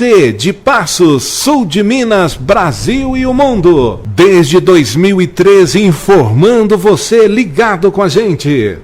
você de Passos, sul de Minas, Brasil e o mundo. Desde 2013 informando você ligado com a gente.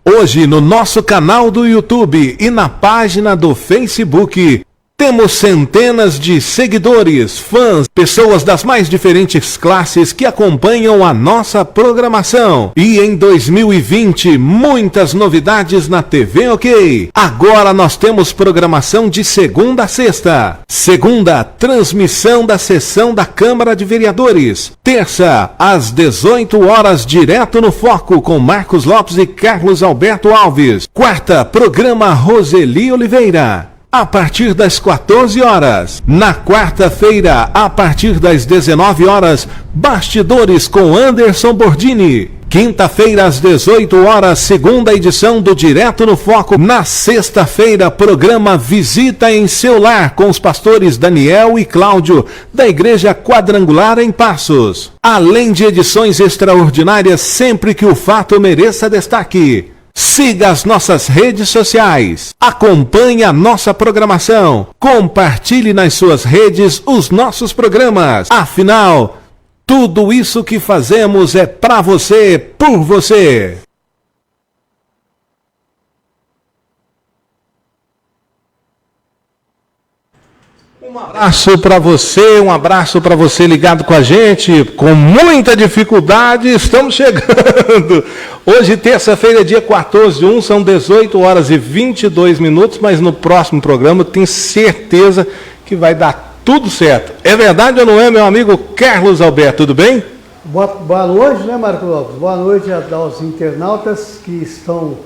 Hoje no nosso canal do YouTube e na página do Facebook temos centenas de seguidores, fãs, pessoas das mais diferentes classes que acompanham a nossa programação. E em 2020, muitas novidades na TV OK. Agora nós temos programação de segunda a sexta. Segunda, transmissão da sessão da Câmara de Vereadores. Terça, às 18 horas, direto no Foco com Marcos Lopes e Carlos Alberto Alves. Quarta, programa Roseli Oliveira, a partir das 14 horas. Na quarta-feira, a partir das 19 horas, Bastidores com Anderson Bordini. Quinta-feira, às 18 horas, segunda edição do Direto no Foco. Na sexta-feira, programa Visita em Seu Lar com os pastores Daniel e Cláudio, da Igreja Quadrangular em Passos. Além de edições extraordinárias sempre que o fato mereça destaque. Siga as nossas redes sociais, acompanhe a nossa programação, compartilhe nas suas redes os nossos programas. Afinal, tudo isso que fazemos é para você, por você. Um abraço para você ligado com a gente, com muita dificuldade, estamos chegando. Hoje, terça-feira, dia 14/1, são 18 horas e 22 minutos, mas no próximo programa eu tenho certeza que vai dar tudo certo. É verdade ou não é, meu amigo Carlos Alberto, tudo bem? Boa noite, né, Marcos Lopes? Boa noite aos internautas que estão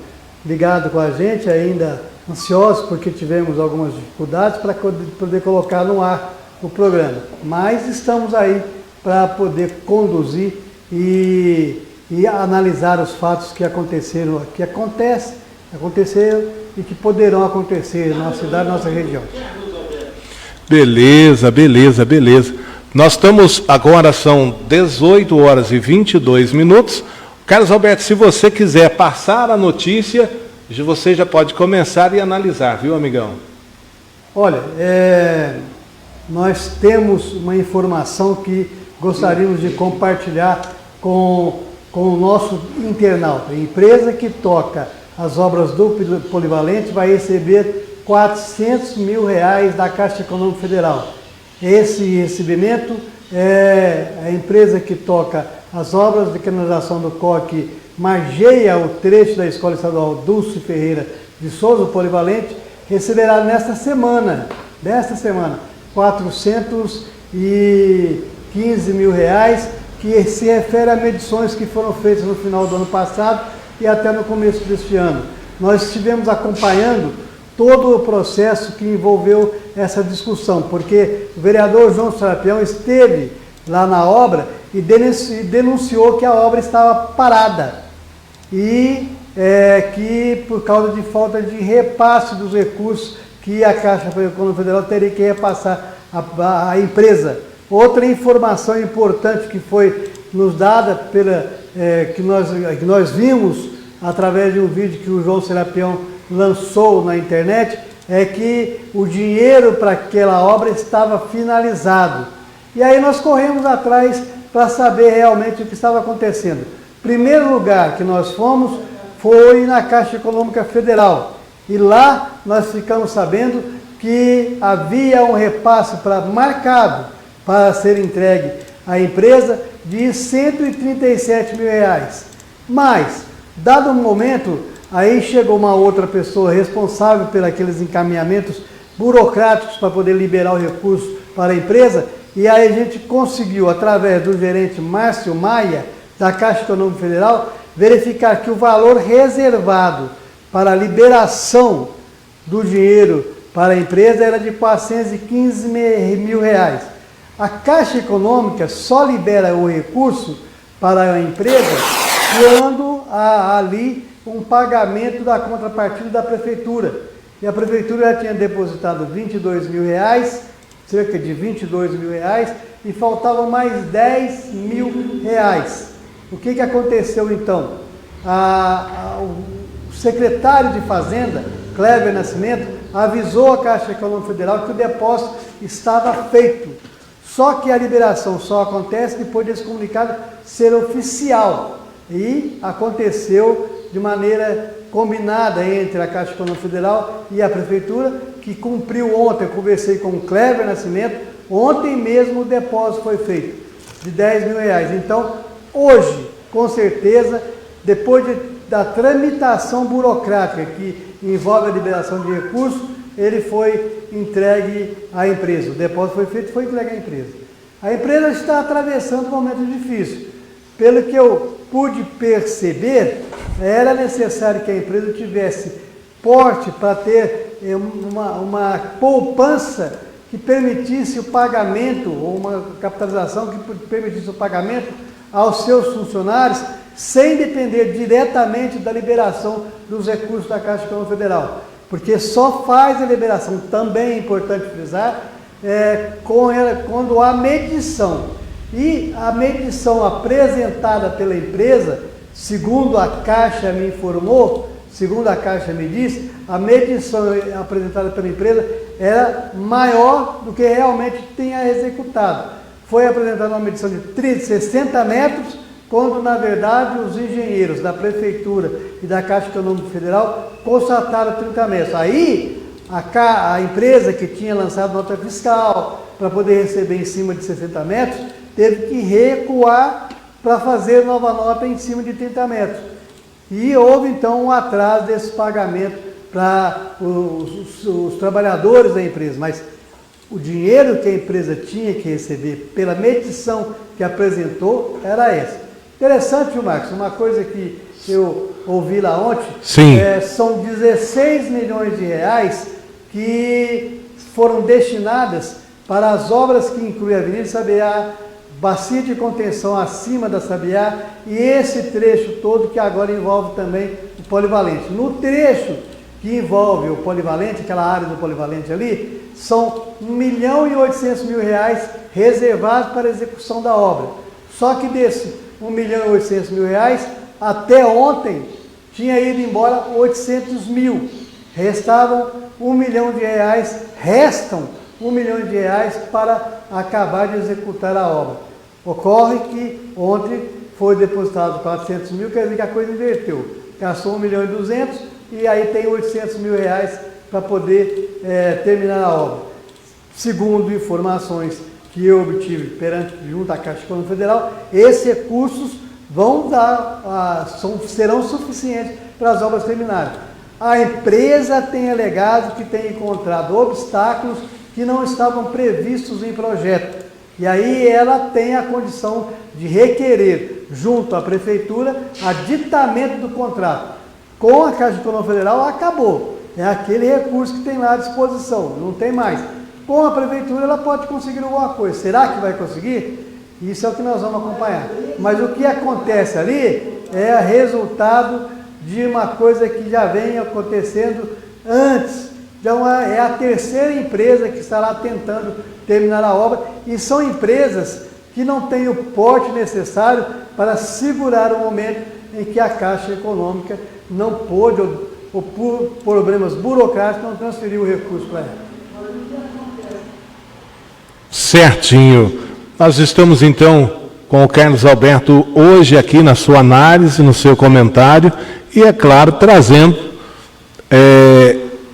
ligados com a gente, ainda ansiosos porque tivemos algumas dificuldades para poder colocar no ar o programa. Mas estamos aí para poder conduzir e analisar os fatos que aconteceram, que aconteceram e que poderão acontecer na nossa cidade, na nossa região. Beleza. Nós estamos, agora são 18 horas e 22 minutos. Carlos Alberto, se você quiser passar a notícia, você já pode começar e analisar, viu, amigão? Olha, nós temos uma informação que gostaríamos de compartilhar com o nosso internauta. A empresa que toca as obras do Polivalente vai receber R$400 mil da Caixa Econômica Federal. Esse recebimento é a empresa que toca as obras de canalização do COC, margeia o trecho da Escola Estadual Dulce Ferreira de Souza, Polivalente, receberá desta semana, R$415 mil, que se refere a medições que foram feitas no final do ano passado e até no começo deste ano. Nós estivemos acompanhando todo o processo que envolveu essa discussão, porque o vereador João Serapião esteve lá na obra e denunciou que a obra estava parada e que por causa de falta de repasse dos recursos que a Caixa Econômica Federal teria que repassar à empresa. Outra informação importante que foi nos dada, que nós vimos através de um vídeo que o João Serapião lançou na internet, é que o dinheiro para aquela obra estava finalizado. E aí nós corremos atrás para saber realmente o que estava acontecendo. Primeiro lugar que nós fomos foi na Caixa Econômica Federal. E lá nós ficamos sabendo que havia um repasse marcado para ser entregue à empresa de R$137 mil. Mas, dado um momento, aí chegou uma outra pessoa responsável por aqueles encaminhamentos burocráticos para poder liberar o recurso para a empresa, e aí a gente conseguiu, através do gerente Márcio Maia, da Caixa Econômica Federal, verificar que o valor reservado para a liberação do dinheiro para a empresa era de R$415 mil. A Caixa Econômica só libera o recurso para a empresa quando há ali um pagamento da contrapartida da Prefeitura. E a Prefeitura já tinha depositado R$22 mil, cerca de R$22 mil, e faltavam mais R$10 mil. O que aconteceu então? O secretário de Fazenda, Cléber Nascimento, avisou a Caixa Econômica Federal que o depósito estava feito. Só que a liberação só acontece depois desse comunicado ser oficial. E aconteceu de maneira combinada entre a Caixa Econômica Federal e a Prefeitura, que cumpriu ontem. Eu conversei com o Cleber Nascimento, ontem mesmo o depósito foi feito, de R$10.000. Então, hoje, com certeza, depois da tramitação burocrática que envolve a liberação de recursos, ele foi entregue à empresa. O depósito foi feito e foi entregue à empresa. A empresa está atravessando um momento difícil. Pelo que eu pude perceber, era necessário que a empresa tivesse porte para ter uma poupança que permitisse o pagamento, ou uma capitalização que permitisse o pagamento aos seus funcionários, sem depender diretamente da liberação dos recursos da Caixa Econômica Federal. Porque só faz a liberação, também é importante frisar, quando há medição. E a medição apresentada pela empresa, segundo a Caixa me informou, segundo a Caixa me disse, a medição apresentada pela empresa era maior do que realmente tinha executado. Foi apresentada uma medição de 60 metros, quando na verdade os engenheiros da Prefeitura e da Caixa Econômica Federal constataram 30 metros. Aí a empresa que tinha lançado nota fiscal para poder receber em cima de 60 metros, teve que recuar para fazer nova nota em cima de 30 metros. E houve então um atraso desse pagamento para os trabalhadores da empresa, mas o dinheiro que a empresa tinha que receber pela medição que apresentou era essa. Interessante, Marcos, uma coisa que eu ouvi lá ontem, são 16 milhões de reais que foram destinadas para as obras que incluem a Avenida Sabiá, bacia de contenção acima da Sabiá e esse trecho todo que agora envolve também o polivalente. No trecho que envolve o polivalente, aquela área do polivalente ali, são R$1.800.000 reservados para a execução da obra. Só que desse R$1.800.000, até ontem tinha ido embora 800 mil. Restavam R$1 milhão, restam R$1 milhão para acabar de executar a obra. Ocorre que ontem foi depositado 400 mil, quer dizer que a coisa inverteu. Gastou R$1.200.000 e aí tem R$800 mil para poder terminar a obra. Segundo informações que eu obtive junto à Caixa Econômica Federal, esses recursos serão suficientes para as obras terminarem. A empresa tem alegado que tem encontrado obstáculos que não estavam previstos em projeto. E aí ela tem a condição de requerer, junto à Prefeitura, aditamento do contrato. Com a Caixa Econômica Federal, acabou. É aquele recurso que tem lá à disposição, não tem mais. Com a Prefeitura, ela pode conseguir alguma coisa. Será que vai conseguir? Isso é o que nós vamos acompanhar. Mas o que acontece ali é resultado de uma coisa que já vem acontecendo antes. Então, é a terceira empresa que está lá tentando terminar a obra, e são empresas que não têm o porte necessário para segurar o momento em que a Caixa Econômica não pôde, ou por problemas burocráticos, não transferiu o recurso para ela. Certinho. Nós estamos então com o Carlos Alberto hoje aqui na sua análise, no seu comentário, e é claro, trazendo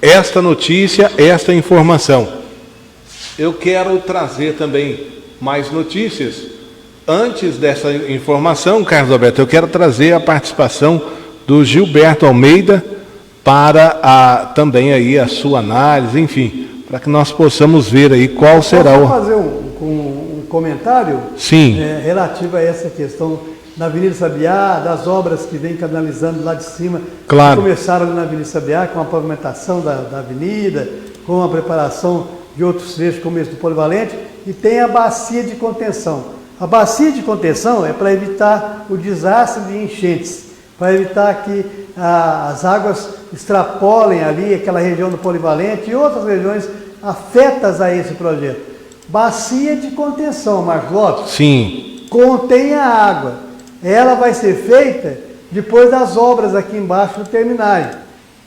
esta notícia, esta informação. Eu quero trazer também mais notícias. Antes dessa informação, Carlos Alberto, eu quero trazer a participação do Gilberto Almeida para também aí a sua análise, enfim, para que nós possamos ver aí qual será o... Posso fazer um comentário? Sim. Relativo a essa questão na Avenida Sabiá, das obras que vem canalizando lá de cima. Claro. Que começaram na Avenida Sabiá com a pavimentação da avenida, com a preparação de outros trechos, como esse do polivalente, e tem a bacia de contenção. A bacia de contenção é para evitar o desastre de enchentes, para evitar que as águas extrapolem ali aquela região do polivalente e outras regiões afetas a esse projeto. Bacia de contenção, Marcos Lopes. Sim. Contém a água. Ela vai ser feita depois das obras aqui embaixo terminarem.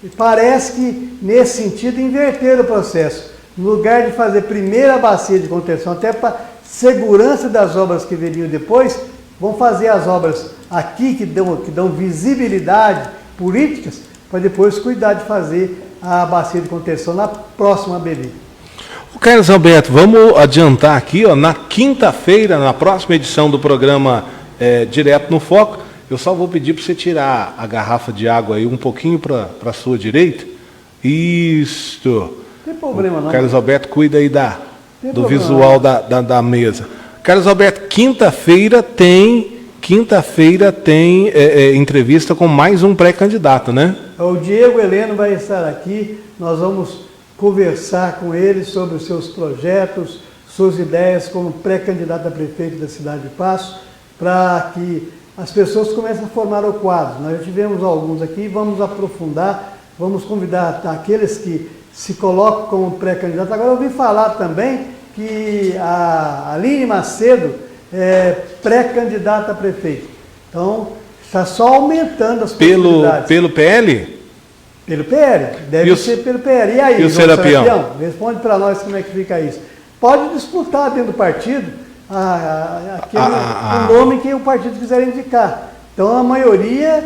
parece que, nesse sentido, inverteram o processo. No lugar de fazer primeiro a bacia de contenção, até para segurança das obras que viriam depois, vão fazer as obras aqui que dão visibilidade, políticas, para depois cuidar de fazer a bacia de contenção na próxima BB. Carlos Alberto, vamos adiantar aqui, ó, na quinta-feira, na próxima edição do programa Direto no Foco, eu só vou pedir para você tirar a garrafa de água aí um pouquinho para a sua direita. Isso. Não tem problema não. Carlos Alberto cuida aí do visual da mesa. Carlos Alberto, quinta-feira tem entrevista com mais um pré-candidato, né? O Diego Heleno vai estar aqui, nós vamos conversar com ele sobre os seus projetos, suas ideias como pré-candidato a prefeito da cidade de Paços, para que as pessoas comecem a formar o quadro. Nós já tivemos alguns aqui, vamos aprofundar, vamos convidar aqueles que se colocam como pré-candidato. Agora eu ouvi falar também que a Aline Macedo é pré-candidata a prefeito. Então, está só aumentando as possibilidades. Pelo PL? Pelo PL, deve ser pelo PL. E aí, e o Serapião? Responde para nós como é que fica isso. Pode disputar dentro do partido o nome que o partido quiser indicar. Então, a maioria,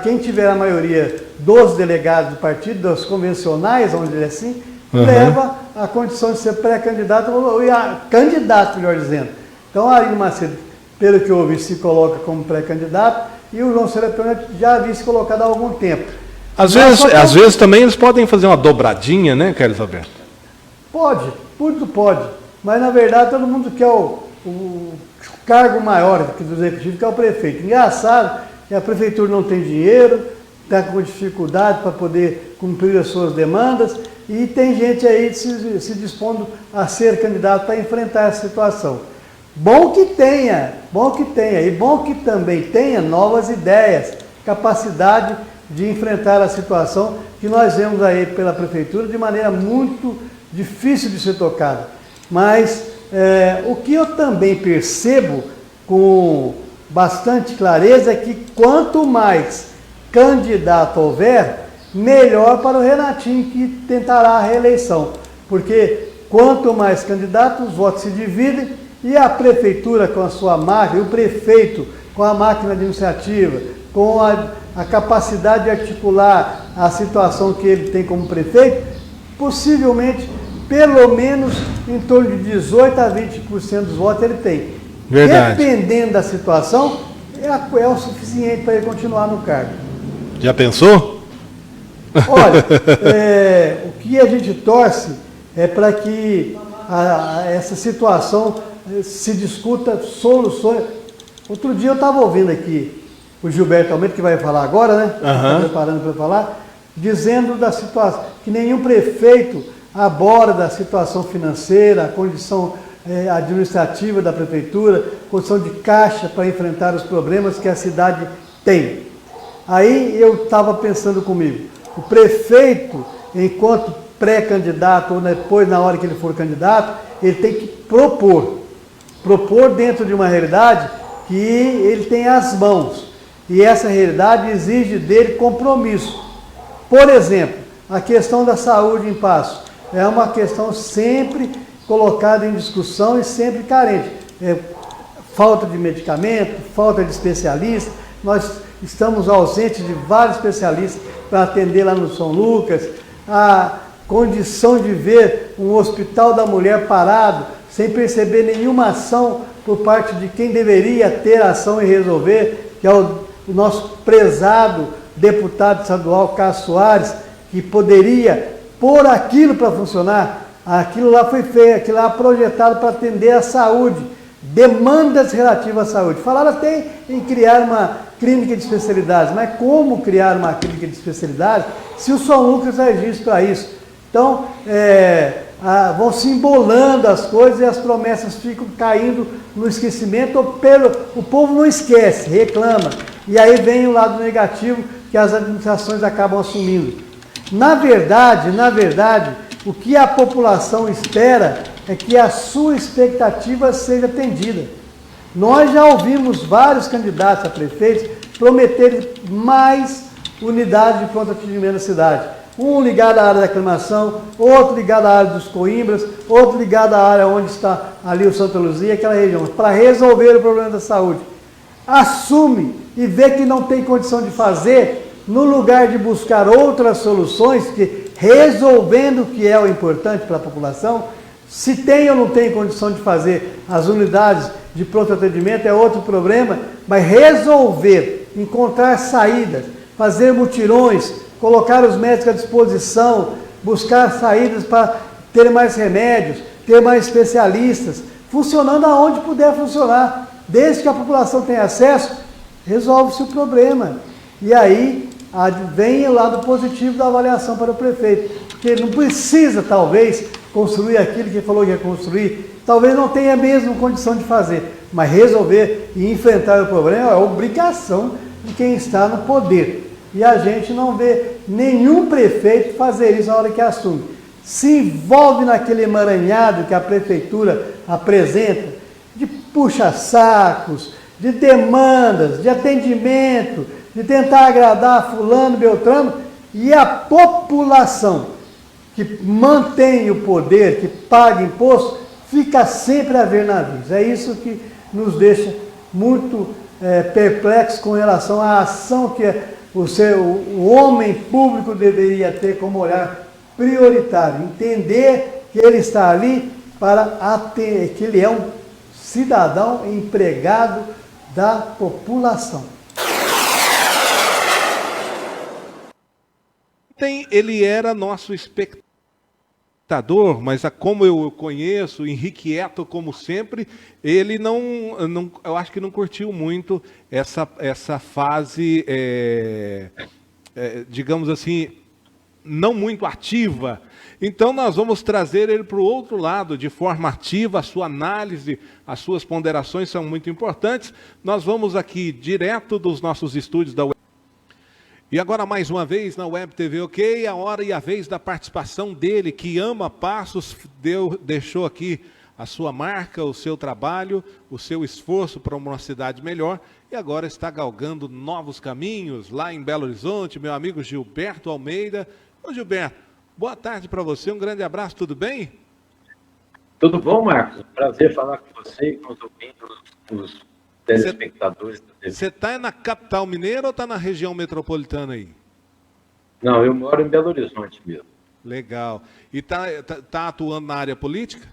quem tiver a maioria dos delegados do partido, dos convencionais, vamos dizer assim, leva a condição de ser pré-candidato, ou candidato, melhor dizendo. Então, a Aline Macedo, pelo que eu ouvi, se coloca como pré-candidato, e o João Serapião já havia se colocado há algum tempo. Às vezes também eles podem fazer uma dobradinha, né, Carlos Alberto? Pode, tudo pode. Mas, na verdade, todo mundo quer o cargo maior do executivo, que é o prefeito. Engraçado que a prefeitura não tem dinheiro, está com dificuldade para poder cumprir as suas demandas, e tem gente aí se dispondo a ser candidato para enfrentar essa situação. Bom que tenha, e bom que também tenha novas ideias, capacidade de enfrentar a situação que nós vemos aí pela prefeitura de maneira muito difícil de ser tocada. Mas o que eu também percebo com bastante clareza é que quanto mais candidato houver, melhor para o Renatinho, que tentará a reeleição. Porque quanto mais candidatos, os votos se dividem, e a prefeitura com a sua máquina, o prefeito com a máquina administrativa, com a capacidade de articular a situação que ele tem como prefeito, possivelmente, pelo menos, em torno de 18% a 20% dos votos ele tem. Verdade. Dependendo da situação, é o suficiente para ele continuar no cargo. Já pensou? Olha, o que a gente torce é para que essa situação se discuta soluções. Outro dia eu estava ouvindo aqui o Gilberto Almeida, que vai falar agora, né? Está preparando para falar, dizendo da situação, que nenhum prefeito aborda a situação financeira, a condição administrativa da prefeitura, condição de caixa para enfrentar os problemas que a cidade tem. Aí eu estava pensando comigo, o prefeito, enquanto pré-candidato, ou depois, na hora que ele for candidato, ele tem que propor dentro de uma realidade que ele tem as mãos. E essa realidade exige dele compromisso. Por exemplo, a questão da saúde em Paços é uma questão sempre colocada em discussão e sempre carente. Falta de medicamento, falta de especialistas. Nós estamos ausentes de vários especialistas para atender lá no São Lucas. A condição de ver um hospital da mulher parado, sem perceber nenhuma ação por parte de quem deveria ter ação e resolver, que é o nosso prezado deputado estadual Cássio Soares, que poderia pôr aquilo para funcionar. Aquilo lá foi feito, aquilo lá projetado para atender a saúde, demandas relativas à saúde. Falaram até em criar uma clínica de especialidades, mas como criar uma clínica de especialidades se o São Lucas agisse para isso? Então, vão se embolando as coisas e as promessas ficam caindo no esquecimento, o povo não esquece, reclama. E aí vem o lado negativo que as administrações acabam assumindo. Na verdade, o que a população espera é que a sua expectativa seja atendida. Nós já ouvimos vários candidatos a prefeitos prometerem mais unidades de pronto atendimento na cidade. Um ligado à área da aclimação, outro ligado à área dos Coimbras, outro ligado à área onde está ali o Santa Luzia, aquela região, para resolver o problema da saúde. Assume e vê que não tem condição de fazer, no lugar de buscar outras soluções, que resolvendo o que é o importante para a população, se tem ou não tem condição de fazer as unidades de pronto atendimento é outro problema, mas resolver, encontrar saídas, fazer mutirões, colocar os médicos à disposição, buscar saídas para ter mais remédios, ter mais especialistas, funcionando aonde puder funcionar. Desde que a população tenha acesso, resolve-se o problema. E aí vem o lado positivo da avaliação para o prefeito, porque ele não precisa, talvez, construir aquilo que ele falou que ia construir, talvez não tenha mesmo condição de fazer, mas resolver e enfrentar o problema é obrigação de quem está no poder. E a gente não vê nenhum prefeito fazer isso na hora que assume. Se envolve naquele emaranhado que a prefeitura apresenta, de puxa-sacos, de demandas, de atendimento, de tentar agradar fulano, beltrano, e a população que mantém o poder, que paga imposto, fica sempre a ver navios. É isso que nos deixa muito perplexos com relação à ação que o homem público deveria ter como olhar prioritário. Entender que ele está ali que ele é um cidadão empregado da população. Ele era nosso espectador, mas como eu o conheço, irrequieto como sempre, ele eu acho que não curtiu muito essa fase, digamos assim, não muito ativa. Então nós vamos trazer ele para o outro lado, de forma ativa, a sua análise, as suas ponderações são muito importantes. Nós vamos aqui direto dos nossos estúdios da Web. E agora, mais uma vez, na Web TV OK, a hora e a vez da participação dele, que ama Passos, deixou aqui a sua marca, o seu trabalho, o seu esforço para uma cidade melhor, e agora está galgando novos caminhos lá em Belo Horizonte, meu amigo Gilberto Almeida. Ô Gilberto, boa tarde para você, um grande abraço, tudo bem? Tudo bom, Marcos? Prazer falar com você e com os ouvintes, os telespectadores. Você está na capital mineira ou está na região metropolitana aí? Não, eu moro em Belo Horizonte mesmo. Legal. E tá atuando na área política?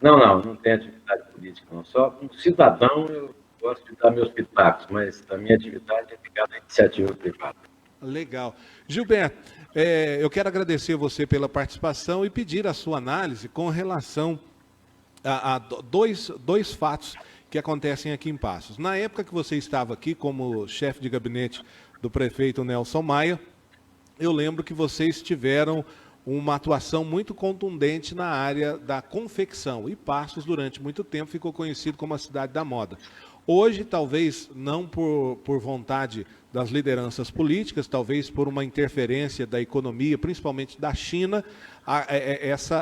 Não tem atividade política, não. Só como cidadão eu gosto de dar meus pitacos, mas a minha atividade é ligada à iniciativa privada. Legal. Gilberto, eu quero agradecer você pela participação e pedir a sua análise com relação a dois fatos que acontecem aqui em Passos. Na época que você estava aqui como chefe de gabinete do prefeito Nelson Maia, eu lembro que vocês tiveram uma atuação muito contundente na área da confecção. E Passos, durante muito tempo, ficou conhecido como a cidade da moda. Hoje, talvez não por vontade das lideranças políticas, talvez por uma interferência da economia, principalmente da China,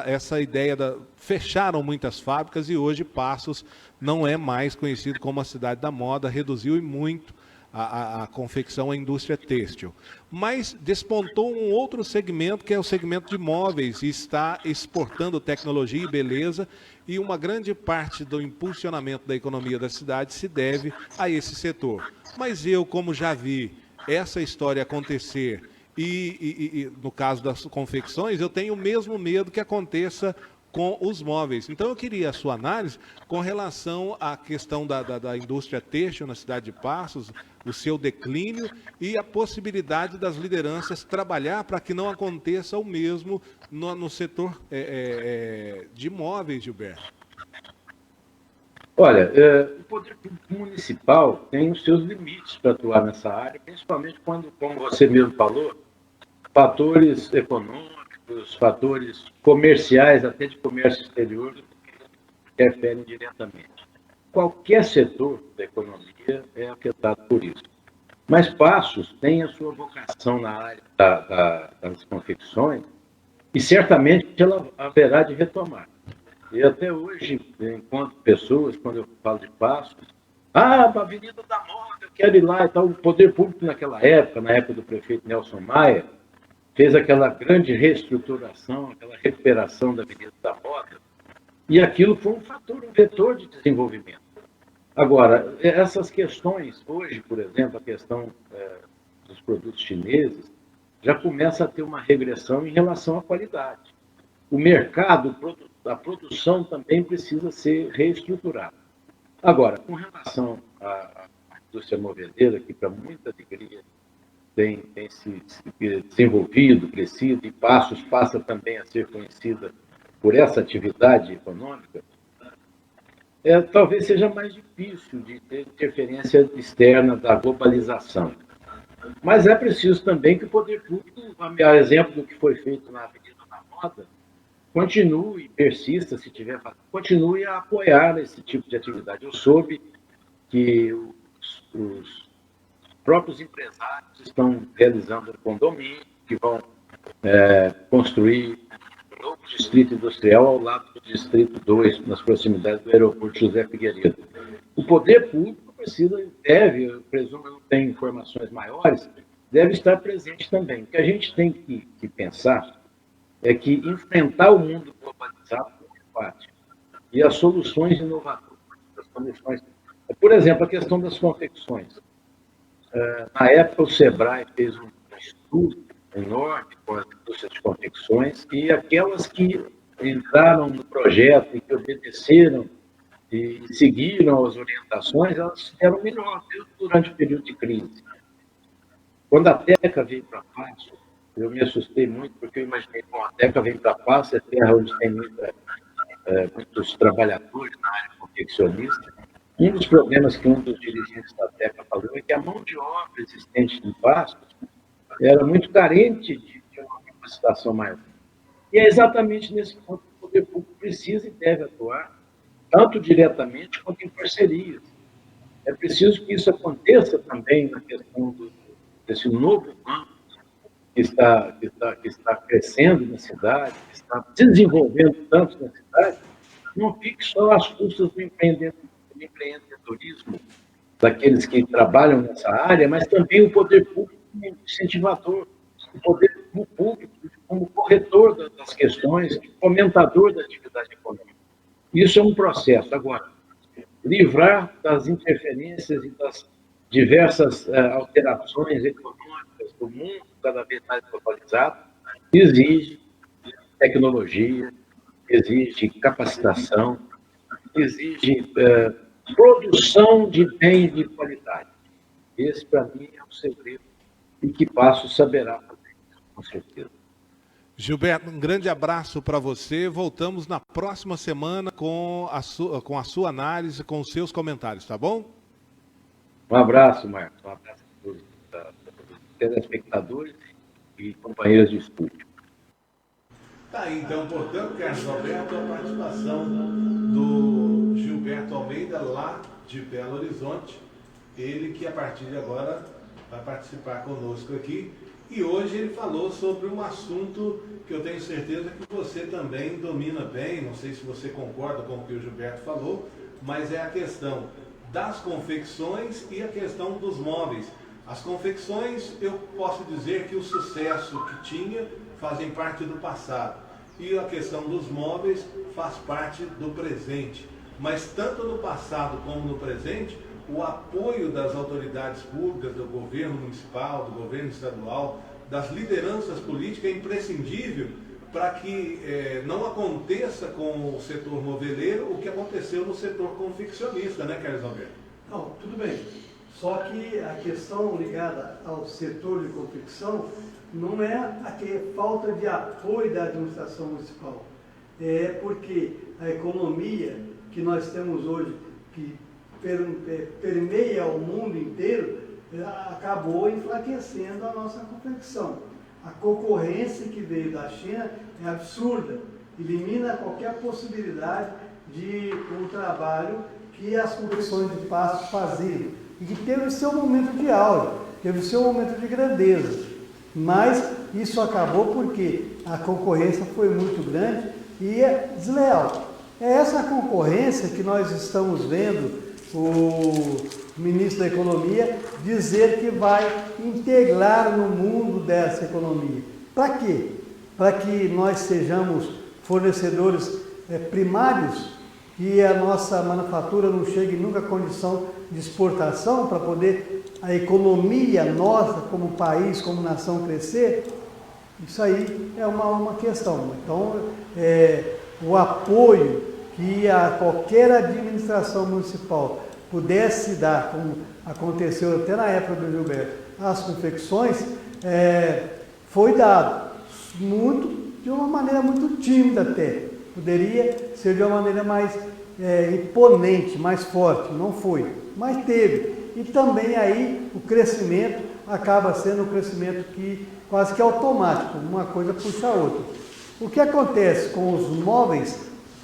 essa ideia fecharam muitas fábricas e hoje Passos não é mais conhecido como a cidade da moda, reduziu muito a confecção, a indústria têxtil. Mas despontou um outro segmento, que é o segmento de móveis, e está exportando tecnologia e beleza, e uma grande parte do impulsionamento da economia da cidade se deve a esse setor. Mas eu, como já vi essa história acontecer, e no caso das confecções, eu tenho o mesmo medo que aconteça com os móveis. Então eu queria a sua análise com relação à questão da indústria têxtil na cidade de Passos, o seu declínio e a possibilidade das lideranças trabalhar para que não aconteça o mesmo no setor de móveis, Gilberto. Olha, o poder público municipal tem os seus limites para atuar nessa área, principalmente quando, como você mesmo falou, fatores econômicos, fatores comerciais, até de comércio exterior, interferem diretamente. Qualquer setor da economia é afetado por isso. Mas Passos tem a sua vocação na área das confecções e certamente ela haverá de retomar. E até hoje, enquanto pessoas, quando eu falo de Passos, a Avenida da Moda, quero ir lá e tal. O poder público naquela época, na época do prefeito Nelson Maia, fez aquela grande reestruturação, aquela recuperação da Avenida da Moda, e aquilo foi um fator, um vetor de desenvolvimento. Agora, essas questões, hoje, por exemplo, a questão dos produtos chineses, já começa a ter uma regressão em relação à qualidade. O mercado, a produção também precisa ser reestruturada. Agora, com relação à indústria moveleira, que para muita alegria tem se desenvolvido, crescido, e passa também a ser conhecida por essa atividade econômica, talvez seja mais difícil de ter interferência externa da globalização. Mas é preciso também que o poder público, a exemplo do que foi feito na Avenida da Moda, continue, persista, se tiver, continue a apoiar esse tipo de atividade. Eu soube que os próprios empresários estão realizando um condomínio, que vão construir um novo distrito industrial ao lado do Distrito 2, nas proximidades do aeroporto José Figueiredo. O poder público deve, eu presumo, não tem informações maiores, deve estar presente também. O que a gente tem que pensar é que enfrentar o mundo globalizado é fácil. E as soluções inovadoras, as soluções... Por exemplo, a questão das confecções. Na época, o SEBRAE fez um estudo enorme com as indústrias de confecções, e aquelas que entraram no projeto e que obedeceram e seguiram as orientações, elas fizeram melhor, mesmo durante o período de crise. Quando a Teca veio para Passo, eu me assustei muito, porque eu imaginei que a Teca veio para Passo, é terra onde tem muitos trabalhadores na área confeccionista. Um dos problemas que um dos dirigentes da Teca falou é que a mão de obra existente em Passo era muito carente de uma capacitação maior. E é exatamente nesse ponto que o poder público precisa e deve atuar, tanto diretamente quanto em parcerias. É preciso que isso aconteça também na questão desse novo campo que está crescendo na cidade, que está se desenvolvendo tanto na cidade, não fique só às custas do empreendedorismo daqueles que trabalham nessa área, mas também o poder público como incentivador, o poder público como corretor das questões, fomentador da atividade econômica. Isso é um processo. Agora, livrar das interferências e das diversas alterações econômicas do mundo cada vez mais globalizado exige tecnologia, exige capacitação, exige produção de bem de qualidade. Esse, para mim, é o segredo e que Passo saberá fazer, com certeza. Gilberto, um grande abraço para você. Voltamos na próxima semana com a sua análise, com os seus comentários, tá bom? Um abraço, Marcos. Um abraço a todos os telespectadores e companheiros de estúdio. Tá aí, então, portanto, Carlos Alberto, a participação do Gilberto Almeida, lá de Belo Horizonte. Ele que, a partir de agora, vai participar conosco aqui. E hoje ele falou sobre um assunto que eu tenho certeza que você também domina bem, não sei se você concorda com o que o Gilberto falou, mas é a questão das confecções e a questão dos móveis. As confecções, eu posso dizer que o sucesso que tinha fazem parte do passado. E a questão dos móveis faz parte do presente. Mas tanto no passado como no presente, o apoio das autoridades públicas, do governo municipal, do governo estadual, das lideranças políticas é imprescindível para que não aconteça com o setor moveleiro o que aconteceu no setor confeccionista, né, Carlos Alberto? Não, tudo bem. Só que a questão ligada ao setor de confecção não é a falta de apoio da administração municipal. É porque a economia que nós temos hoje, que permeia o mundo inteiro, acabou enfraquecendo a nossa confecção. A concorrência que veio da China é absurda, elimina qualquer possibilidade de um trabalho que as confecções de Passo faziam e que teve o seu momento de auge, teve o seu momento de grandeza. Mas isso acabou porque a concorrência foi muito grande e é desleal. É essa concorrência que nós estamos vendo o ministro da Economia dizer que vai integrar no mundo dessa economia. Para quê? Para que nós sejamos fornecedores primários e a nossa manufatura não chegue nunca à condição de exportação para poder a economia nossa como país, como nação crescer. Isso aí é uma questão. Então, o apoio que qualquer administração municipal pudesse dar, como aconteceu até na época do Gilberto, às confecções, foi dado de uma maneira muito tímida até. Poderia ser de uma maneira mais imponente, mais forte. Não foi, mas teve. E também aí o crescimento acaba sendo um crescimento que quase que automático, uma coisa puxa a outra. O que acontece com os móveis?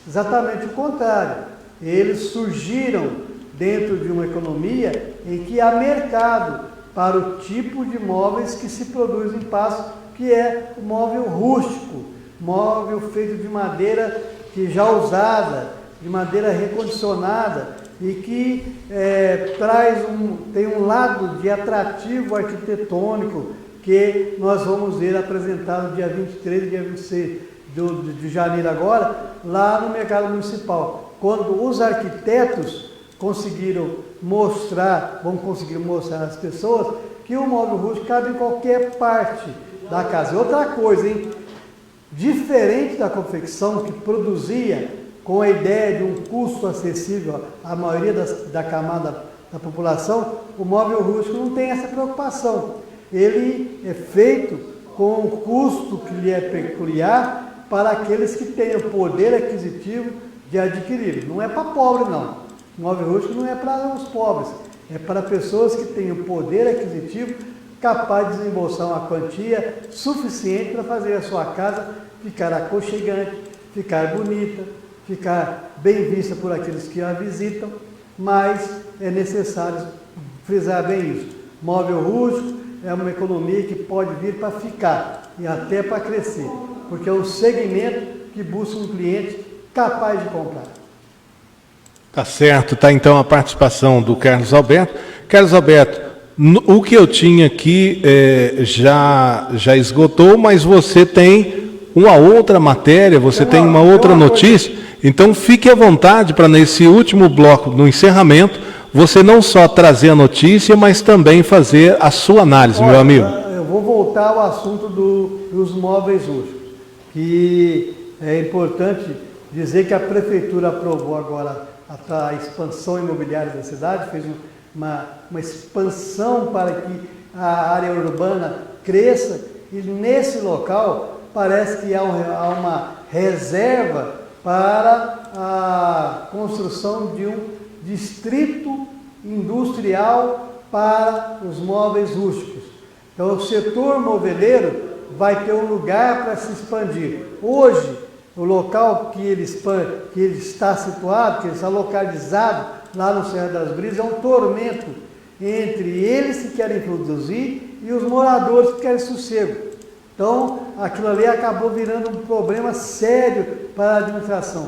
Exatamente o contrário. Eles surgiram dentro de uma economia em que há mercado para o tipo de móveis que se produz em Paços, que é o móvel rústico, móvel feito de madeira que já usada, de madeira recondicionada e que tem um lado de atrativo arquitetônico que nós vamos ver apresentado dia 23 e dia 26 de janeiro agora, lá no mercado municipal, quando os arquitetos vão conseguir mostrar às pessoas que o móvel rústico cabe em qualquer parte da casa. Outra coisa, hein? Diferente da confecção que produzia com a ideia de um custo acessível à maioria da camada da população, o móvel rústico não tem essa preocupação. Ele é feito com um custo que lhe é peculiar para aqueles que têm o poder aquisitivo de adquirir. Não é para pobre, não. O móvel rústico não é para os pobres, é para pessoas que têm o poder aquisitivo capaz de desembolsar uma quantia suficiente para fazer a sua casa ficar aconchegante, ficar bonita, ficar bem vista por aqueles que a visitam, mas é necessário frisar bem isso. Móvel rústico é uma economia que pode vir para ficar e até para crescer, porque é um segmento que busca um cliente capaz de comprar. Tá certo, tá então a participação do Carlos Alberto. Carlos Alberto, o que eu tinha aqui já esgotou, mas você tem uma outra matéria, você tem uma outra notícia, então fique à vontade para nesse último bloco, no encerramento, você não só trazer a notícia, mas também fazer a sua análise, meu amigo. Eu vou voltar ao assunto dos móveis rústicos, que é importante dizer que a Prefeitura aprovou agora a expansão imobiliária da cidade, fez uma expansão para que a área urbana cresça, e nesse local parece que há uma reserva para a construção de um distrito industrial para os móveis rústicos. Então o setor moveleiro vai ter um lugar para se expandir. Hoje, o local que ele está situado, que ele está localizado lá no Serra das Brisas, é um tormento entre eles que querem produzir e os moradores que querem sossego. Então, aquilo ali acabou virando um problema sério para a administração.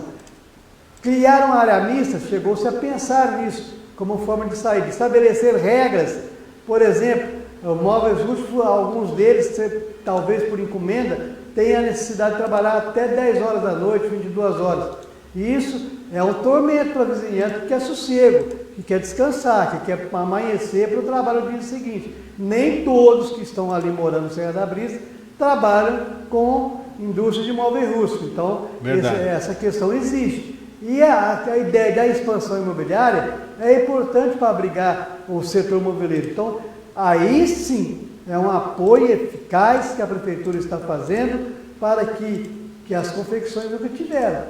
Criaram uma área mista, chegou-se a pensar nisso como forma de sair, de estabelecer regras. Por exemplo, móveis rústicos, alguns deles, talvez por encomenda, tem a necessidade de trabalhar até 10 horas da noite, 22 horas. E isso é um tormento para a vizinhança, que quer sossego, que quer descansar, que quer amanhecer para o trabalho no dia seguinte. Nem todos que estão ali morando no Serra da Brisa trabalham com indústria de móvel rústico. Então, essa questão existe. E a ideia da expansão imobiliária é importante para abrigar o setor moveleiro. Então, aí sim, é um apoio eficaz que a Prefeitura está fazendo para que as confecções nunca tiveram.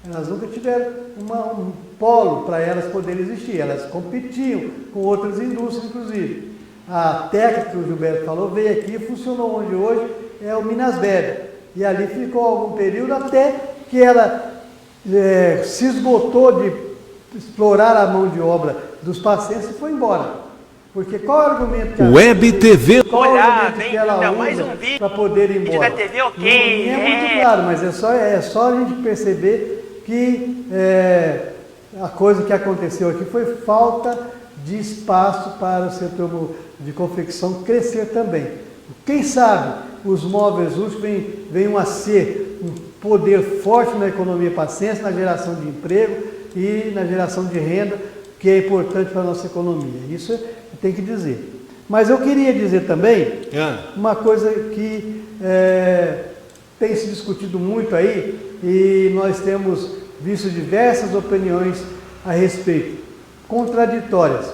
Elas nunca tiveram um polo para elas poderem existir. Elas competiam com outras indústrias, inclusive. A técnica que o Gilberto falou veio aqui e funcionou onde hoje é o Minas Velho. E ali ficou algum período até que ela se esgotou de explorar a mão de obra dos pacientes e foi embora. Porque qual é o argumento que ela Web TV. Qual é o argumento que ela usa para poder ir embora? Da TV, ok. Não é muito claro, mas é só a gente perceber que a coisa que aconteceu aqui foi falta de espaço para o setor de confecção crescer também. Quem sabe os móveis úteis venham a ser um poder forte na economia passense, na geração de emprego e na geração de renda, que é importante para a nossa economia. Isso tem que dizer. Mas eu queria dizer também uma coisa que tem se discutido muito aí, e nós temos visto diversas opiniões a respeito, contraditórias.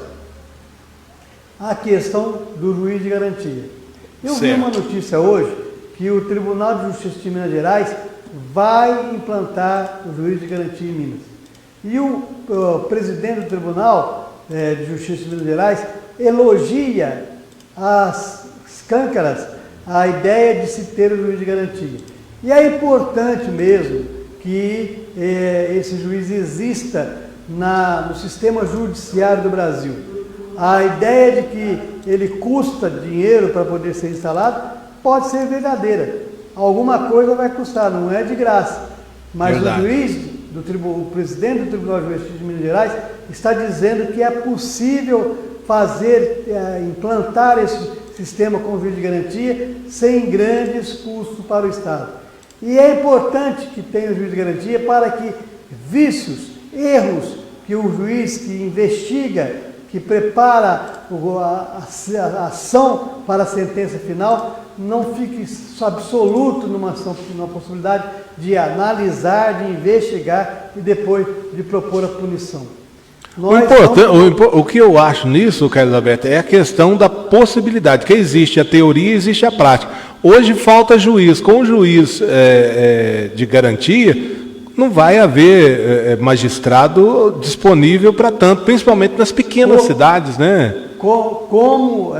A questão do juiz de garantia. Eu vi uma notícia hoje que o Tribunal de Justiça de Minas Gerais vai implantar o juiz de garantia em Minas. E o presidente do Tribunal de Justiça de Minas Gerais elogia as escâncaras a ideia de se ter o juiz de garantia. E é importante mesmo que esse juiz exista no sistema judiciário do Brasil. A ideia de que ele custa dinheiro para poder ser instalado pode ser verdadeira. Alguma coisa vai custar, não é de graça. Mas verdade. O juiz, o presidente do Tribunal de Justiça de Minas Gerais, está dizendo que é possível implantar esse sistema com juiz de garantia sem grandes custos para o Estado. E é importante que tenha o juiz de garantia para que vícios, erros que o juiz que investiga, que prepara a ação para a sentença final, não fique absoluto numa possibilidade de analisar, de investigar e depois de propor a punição. O que eu acho nisso, Carlos Alberto, é a questão da possibilidade, que existe a teoria e existe a prática. Hoje falta juiz. Com o juiz de garantia, não vai haver magistrado disponível para tanto, principalmente nas pequenas cidades, né? Como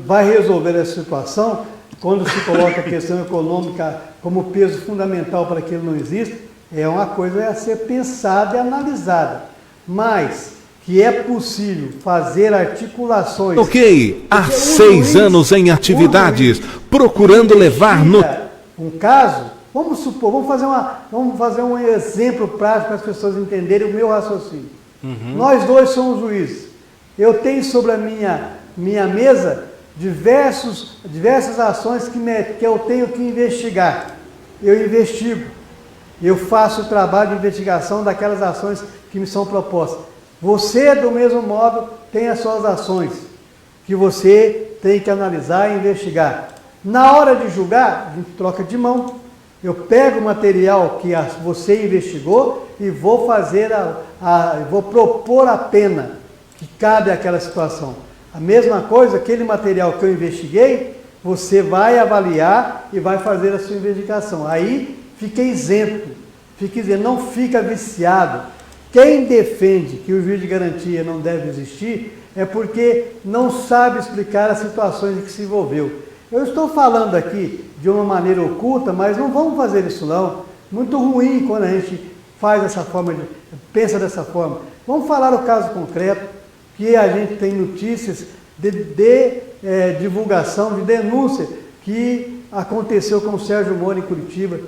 vai resolver essa situação quando se coloca a questão econômica como peso fundamental para que ele não exista? É uma coisa a ser pensada e analisada, mas que é possível fazer articulações... Ok, há 6 anos em atividades, procurando levar no... Um caso, vamos supor, vamos fazer um exemplo prático para as pessoas entenderem o meu raciocínio. Nós dois somos juízes. Eu tenho sobre a minha mesa diversas ações que eu tenho que investigar. Eu investigo. Eu faço o trabalho de investigação daquelas ações que me são propostas. Você, do mesmo modo, tem as suas ações, que você tem que analisar e investigar. Na hora de julgar, a gente troca de mão. Eu pego o material que você investigou e vou vou propor a pena que cabe àquela situação. A mesma coisa, aquele material que eu investiguei, você vai avaliar e vai fazer a sua investigação. Aí fica isento, não fica viciado. Quem defende que o juiz de garantia não deve existir é porque não sabe explicar as situações em que se envolveu. Eu estou falando aqui de uma maneira oculta, mas não vamos fazer isso não. Muito ruim quando a gente faz dessa forma, pensa dessa forma. Vamos falar o caso concreto, que a gente tem notícias de divulgação, de denúncia que aconteceu com o Sérgio Moro em Curitiba,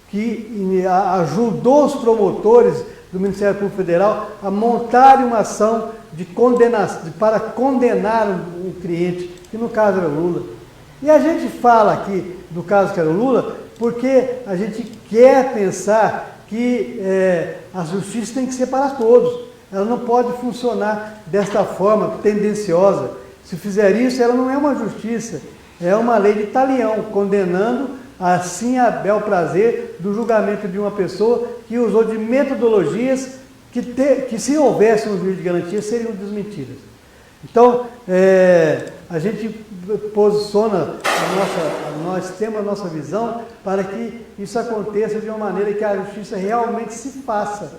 que ajudou os promotores do Ministério Público Federal a montarem uma ação para condenar um cliente, que no caso era o Lula. E a gente fala aqui do caso que era o Lula porque a gente quer pensar que a justiça tem que ser para todos. Ela não pode funcionar desta forma tendenciosa. Se fizer isso, ela não é uma justiça, é uma lei de talião, condenando assim a bel prazer do julgamento de uma pessoa que usou de metodologias que se houvesse um juiz de garantia, seriam desmentidas. Então, a gente posiciona, nós temos a nossa visão para que isso aconteça de uma maneira que a justiça realmente se faça,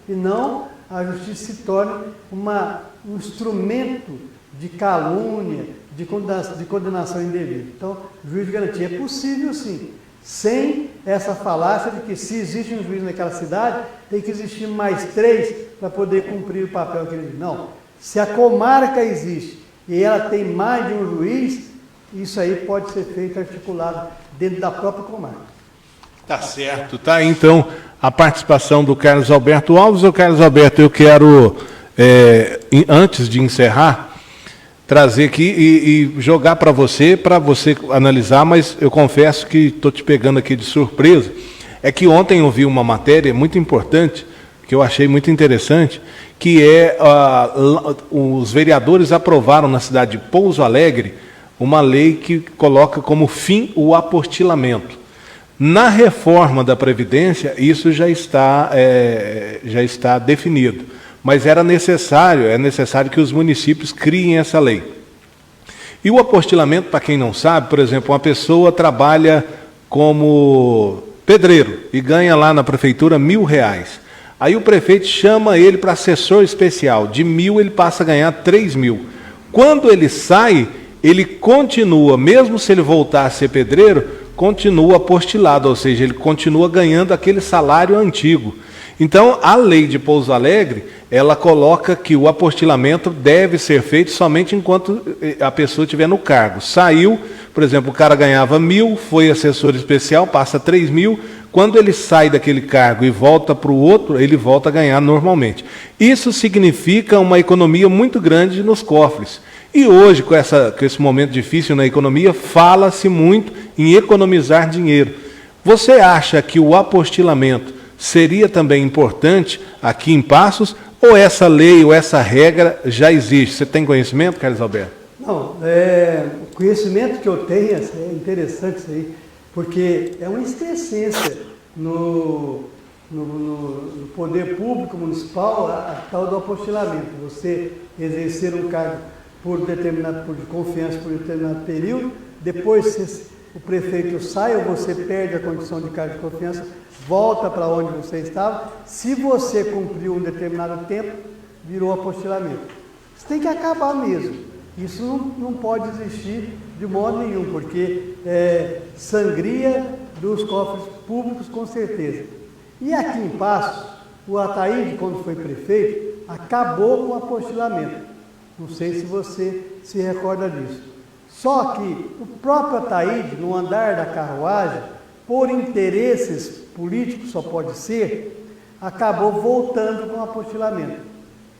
e não a justiça se torne um instrumento de calúnia, de condenação indevida. Então, juiz de garantia é possível sim, sem essa falácia de que se existe um juiz naquela cidade, tem que existir mais 3 para poder cumprir o papel que ele diz. Não, se a comarca existe e ela tem mais de um juiz, isso aí pode ser feito articulado dentro da própria comarca. Tá certo, tá? Então, a participação do Carlos Alberto Alves. Ô Carlos Alberto, eu quero, antes de encerrar, trazer aqui e jogar para você analisar, mas eu confesso que estou te pegando aqui de surpresa. É que ontem eu vi uma matéria muito importante, que eu achei muito interessante, que os vereadores aprovaram na cidade de Pouso Alegre uma lei que coloca como fim o apostilamento. Na reforma da Previdência, isso já está definido, mas é necessário que os municípios criem essa lei. E o apostilamento, para quem não sabe, por exemplo, uma pessoa trabalha como pedreiro e ganha lá na prefeitura R$1.000. Aí o prefeito chama ele para assessor especial, de 1.000 ele passa a ganhar 3.000. Quando ele sai, ele continua, mesmo se ele voltar a ser pedreiro, continua apostilado, ou seja, ele continua ganhando aquele salário antigo. Então, a lei de Pouso Alegre, ela coloca que o apostilamento deve ser feito somente enquanto a pessoa estiver no cargo. Saiu, por exemplo, o cara ganhava 1.000, foi assessor especial, passa 3.000, quando ele sai daquele cargo e volta para o outro, ele volta a ganhar normalmente. Isso significa uma economia muito grande nos cofres. E hoje, com esse momento difícil na economia, fala-se muito em economizar dinheiro. Você acha que o apostilamento seria também importante aqui em Passos, ou essa lei ou essa regra já existe? Você tem conhecimento, Carlos Alberto? Não, o conhecimento que eu tenho é interessante isso aí, porque é uma excrescência no poder público municipal a tal do apostilamento. Você exercer um cargo de confiança por determinado período, depois o prefeito sai ou você perde a condição de cargo de confiança, volta para onde você estava. Se você cumpriu um determinado tempo, virou apostilamento. Isso tem que acabar mesmo. Isso não pode existir de modo nenhum, porque é sangria dos cofres públicos, com certeza. E aqui em Passos, o Ataíde, quando foi prefeito, acabou com o apostilamento. Não sei se você se recorda disso. Só que o próprio Ataíde, no andar da carruagem, por interesses políticos, só pode ser, acabou voltando com o apostilamento.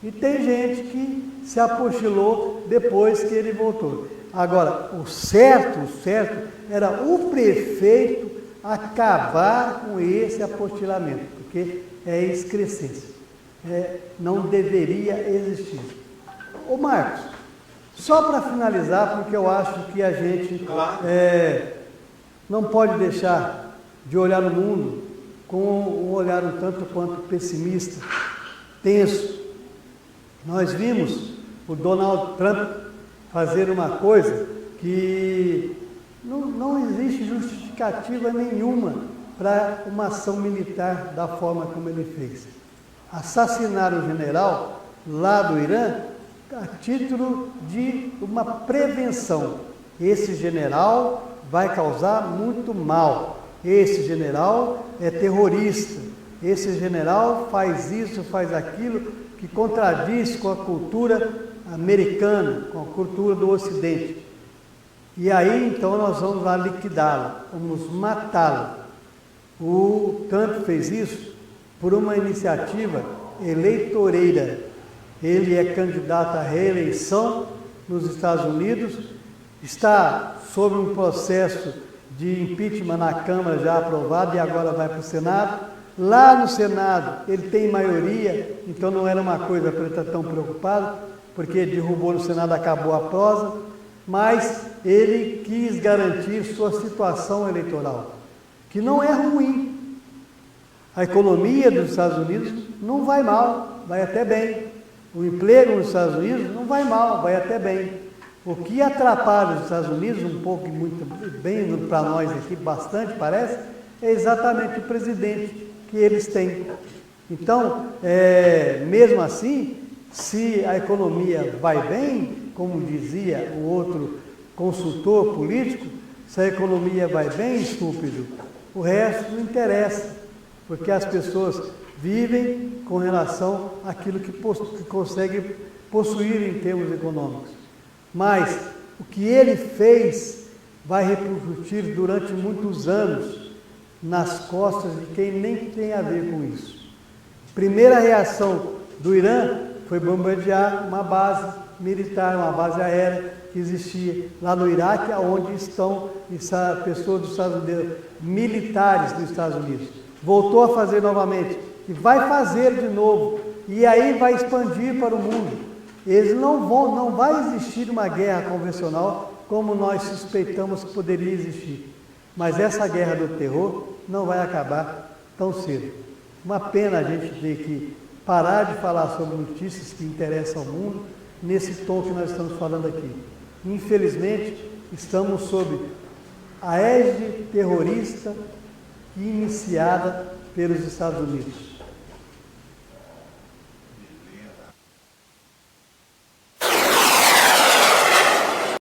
E tem gente que se apostilou depois que ele voltou. Agora, o certo era o prefeito acabar com esse apostilamento, porque é excrescência. Não deveria existir. Ô Marcos, só para finalizar, porque eu acho que a gente não pode deixar de olhar no mundo com um olhar um tanto quanto pessimista, tenso. Nós vimos o Donald Trump fazer uma coisa que não existe justificativa nenhuma para uma ação militar da forma como ele fez. Assassinar o general lá do Irã a título de uma prevenção. Esse general vai causar muito mal. Esse general é terrorista. Esse general faz isso, faz aquilo, que contradiz com a cultura americana, com a cultura do Ocidente. E aí, então, nós vamos lá liquidá-lo, vamos matá-lo. O Trump fez isso por uma iniciativa eleitoreira. Ele é candidato à reeleição nos Estados Unidos, está sob um processo de impeachment na Câmara já aprovado e agora vai para o Senado. Lá no Senado ele tem maioria, então não era uma coisa para ele estar tão preocupado, porque derrubou no Senado, acabou a prosa, mas ele quis garantir sua situação eleitoral, que não é ruim. A economia dos Estados Unidos não vai mal, vai até bem. O emprego nos Estados Unidos não vai mal, vai até bem. O que atrapalha os Estados Unidos, um pouco, muito bem para nós aqui, bastante parece, é exatamente o presidente que eles têm. Então, mesmo assim, se a economia vai bem, como dizia o outro consultor político, se a economia vai bem, estúpido, o resto não interessa, porque as pessoas vivem com relação àquilo que consegue possuir em termos econômicos. Mas o que ele fez vai repercutir durante muitos anos. nas costas de quem nem tem a ver com isso. Primeira reação do Irã foi bombardear uma base militar, uma base aérea que existia lá no Iraque, onde estão pessoas dos Estados Unidos, militares dos Estados Unidos. Voltou a fazer novamente e vai fazer de novo, e aí vai expandir para o mundo. Eles não vai existir uma guerra convencional como nós suspeitamos que poderia existir. Mas essa guerra do terror não vai acabar tão cedo. Uma pena a gente ter que parar de falar sobre notícias que interessam ao mundo nesse tom que nós estamos falando aqui. Infelizmente, estamos sob a égide terrorista iniciada pelos Estados Unidos.